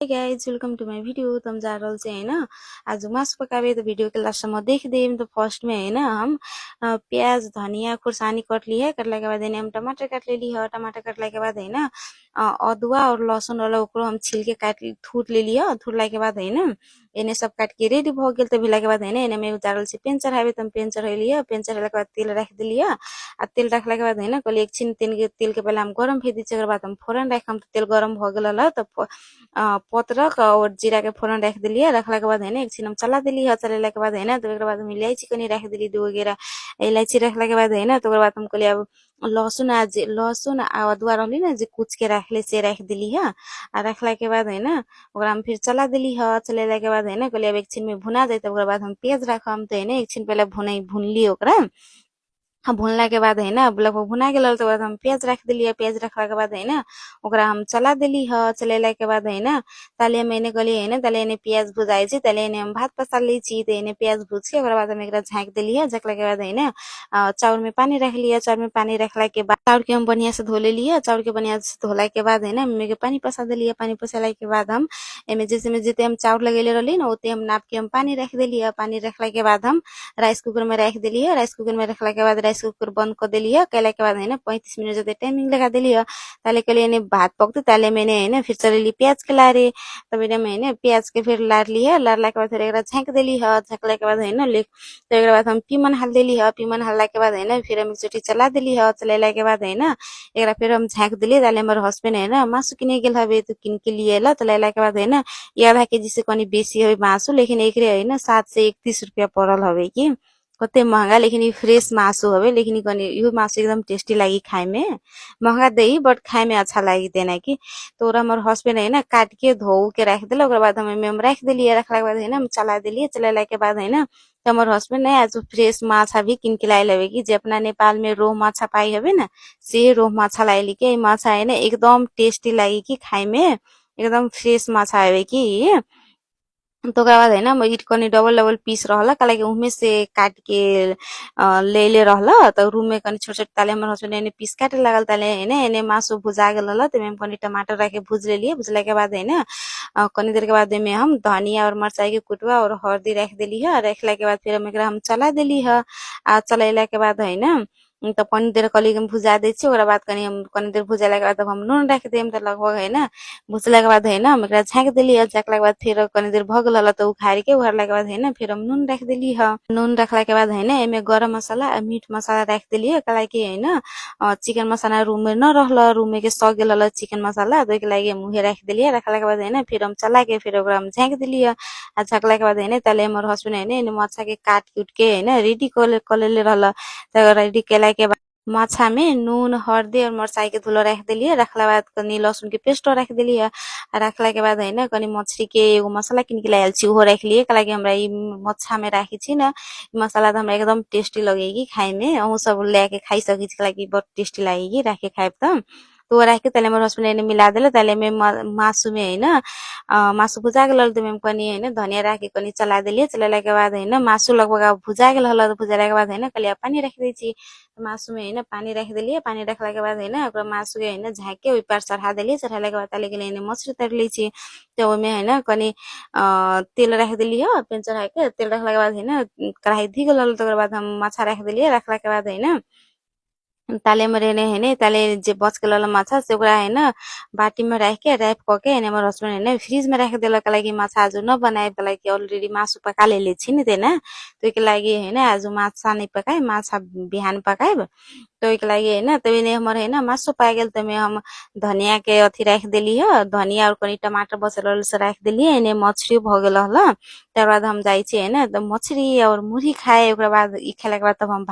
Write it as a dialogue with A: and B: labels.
A: Hey guys welcome to my video. तुम जा रहल से है ना आज मांस पकावे तो वीडियो के लास्ट में देख देम। तो फर्स्ट में है ना हम प्याज धनिया खुरसानी कट ली है। कटला के बाद है हम टमाटर काट लेली है। टमाटर कटला के बाद है ना अदुआ और लहसुन वाला ओकरो हम छील के काट थूट लेली है। थूटला के बाद है ना एने सब काट के रेडी भ गेल। तो भेला के बाद है ना एने में उतारल से पेन चढ़ावे तो हम पेन चढ़ेली है। पेन चढ़ेला के बाद तेल रख देली है। आ तेल रखला के बाद है ना कहली एक छिन तेल के पहले हम गरम भेज दी। ओकर बाद हम फोरन रखम। तेल गरम भ गेल तो पत्रक और जीरा के फोरन रख दिलिए। रखला के बाद है ना एक छिन चला दिली है। चलेला के बाद है ना तो एक बाद हम इलायची कनी रख दिली 2 वगैरह। इलायची रखला के बाद है ना तो बाद हम कहली अब लहसुन आ अदुआ रहली ना जे कुच के रखले से रख दिली है। आ रखला के बाद है ना ओकरा हम फिर चला दिली है। चलेला के बाद है ना कहली अब एक छिन में भुना जाए। तो बाद हम प्याज रखम। तो है ना एक छिन पहले भुनली ओकरा। भुनला के बाद है ना लगभग भुना गेल तो बाद हम प्याज रख दिलिए। प्याज रखला के बाद है ना ओकरा हम चला दिली है। चलेला के बाद है ना ताले मैंने कहली है ना ताले एने प्याज भुजाई छी ताले एने हम भात पसा ली छी। तो एने प्याज भुज के ओकरा बाद हम एकरा झाँक दिली है। झाँकला के बाद है ना चाउर में पानी रख लिया। चाउर में पानी रखला के बाद चाउर के हम बढ़िया से धो लेली है। चाउर के बढ़िया से धोला के बाद है ना में पानी पसा दिली। पानी पसाला के बाद हम एमे जैसे में जिते हम चाउर लगेले रहली ना ओते हम नाप के हम पानी रख दिली है। पानी रखला के बाद हम राइस कुकर में रख दिली है। राइस कुकर में रखला के बाद राइस कुकर बंद कर दिली है। कैला के बाद है ना 35 मिनट जते टाइमिंग लगा दिली है। ताले के लिए भात पकते ताले मैंने है ना फिर चलेली प्याज के लारे। तब में है ना प्याज के फिर लार ली है। लारला के बाद फिर एक झाँक दिली है। झाँकला के बाद है ना तो एक बाद हम पीमन हाल दिली है। पीमन हालला के बाद है ना फिर हम एक चोटी चला दिली है। चलेला के बाद है ना एक फिर हम झाँक दिली। ताले हमारे हस्बैंड है ना मासु किने गेल हवे तो किन के लिए ला। तलेला के बाद है ना आधा केजी से कनी बेसी हवे मासु। लेकिन एक है ना 7 से 31 रुपया पड़ल हवे की कते महंगा। लेकिन ये फ्रेश मासु हवे। लेकिन यो मासु एकदम टेस्टी लगी खाए में। महंगा दही बट खाए में अच्छा लगी देना की। तो हमारे हस्बैंड है ना काट के धो के रख दिल। ओकर बाद हम रख दिलिए। रखला के बाद है ना हम चला दिलिए। चलाला के बाद है ना तो हमारे हस्बैंड है आज फ्रेश माछा भी किन के लाइल हवे की जे अपना नेपाल में रोह माछा पाई हवे ना से रोह माछा लाइली के माछा है ना एकदम टेस्टी लगी की खाए में। एकदम फ्रेश माछा हवे की। तो ओकरा बाद है ना इट कनी डबल डबल पीस रहला काहे कि उहमे से काट के ले रहला। तो रूम में कनी छोट छोट ताले हमर हस्बैंड एने पीस काटे लागल। ताले है ना एने मासु भुजा गेल रहला। तो हम कनी टमाटर रख के भूज लेलिए। भुजला के बाद है ना कनी देर के बाद में हम धनिया और मरचाई के कुटवा और हल्दी रख देली है। रखला के बाद फिर हम एकरा हम चला देली है। आ चलेला के बाद है ना तो कनी देर कली हम भुजा दे छी। ओकरा बाद कनी देर भुजाला के बाद तब हम नून रख देम। तो लगभग है ना भुजला के बाद है ना हम एकरा झाँक देली है। झाँकला के बाद फिर कनी देर भ गेल तो उखाड़ के उखाड़ला के बाद है ना फिर हम नून रख देली है। नून रखला के बाद है ना एमे गरम मसाला और मीट मसाला रख देली है। काहे कि है ना चिकन मसाला रूम में न रहला। रूम में के सग गेल चिकन मसाला तो के लागी हम उहे रख देली है। रखला के बाद है ना फिर हम चला के फिर ओकरा हम झाँक देली है। आ झाँकला के बाद है ना ताले हमर हस्बैंड है ना एने माछा के काट कूट के है ना रेडी कर लेले रहला। तो रेडी केला के बाद माछा में नून हल्दी और मरचाई के धुलो रख दिलिए। रखला बाद कनी लहसुन के पेस्ट रख दिलिए। रखला के बाद है ना कनी मछली के एगो मसाला किन के लायल छी ओहो रख लिए। काहे कि हमरा ई मच्छा में राखी छी ना मसाला तो हमरा एकदम टेस्टी लगेगी खाए में। अहू सब लेके खाई सकी छी काहे कि बहुत टेस्टी लगेगी राखे खाए तो रख के ताले हमर हस्बैंड एने मिला देले। ताले में मासु में है ना मासु भुजा गेल तो हम कनी है ना धनिया रख के कनी चला देलिए। चलेला के बाद है ना मासु लगभग भुजा गेल हल। तो भुजाला के बाद है ना कहलिए पानी रख दै छी। मासु में है ना पानी रख दिलिए। पानी रखला के बाद है ना ओकरा मासु के है ना झाँक के ओइ पार चढ़ा दिलिए। चढ़ाला के बाद ताले के लिए मछली तर ली छी। तो ओमे है ना कनी तेल रख दिलिए। पेन चढ़ा के तेल रखला के बाद है ना कढ़ाई धी गेल तो ओकरा बाद हम माछा रख दिलिए। रखला के बाद है ना ताले में रहने है ना ताले जे बच गेल माछा से ओकरा है ना बाटी में रख के रैप क के हमर हस्बैंड है ना फ्रिज में रख देलक। काहे कि माछा आज न बनाए काहे कि ऑलरेडी मासु पका लेले छी न तेना। तो के लागी है ना आज माछा नहीं पकाए माछा बिहान पकाएब। तो एक लागी है ना तो इने हमर है ना मासु पा गेल तो में हम धनिया के अथी रख देली है। धनिया और कनी टमाटर बचल से रख देली है। इने मछली भ गेल हला। तर बाद हम जाई छी है ना तो मछली और मुरही खाए। ओकरा बाद ई खेला के बाद तब हम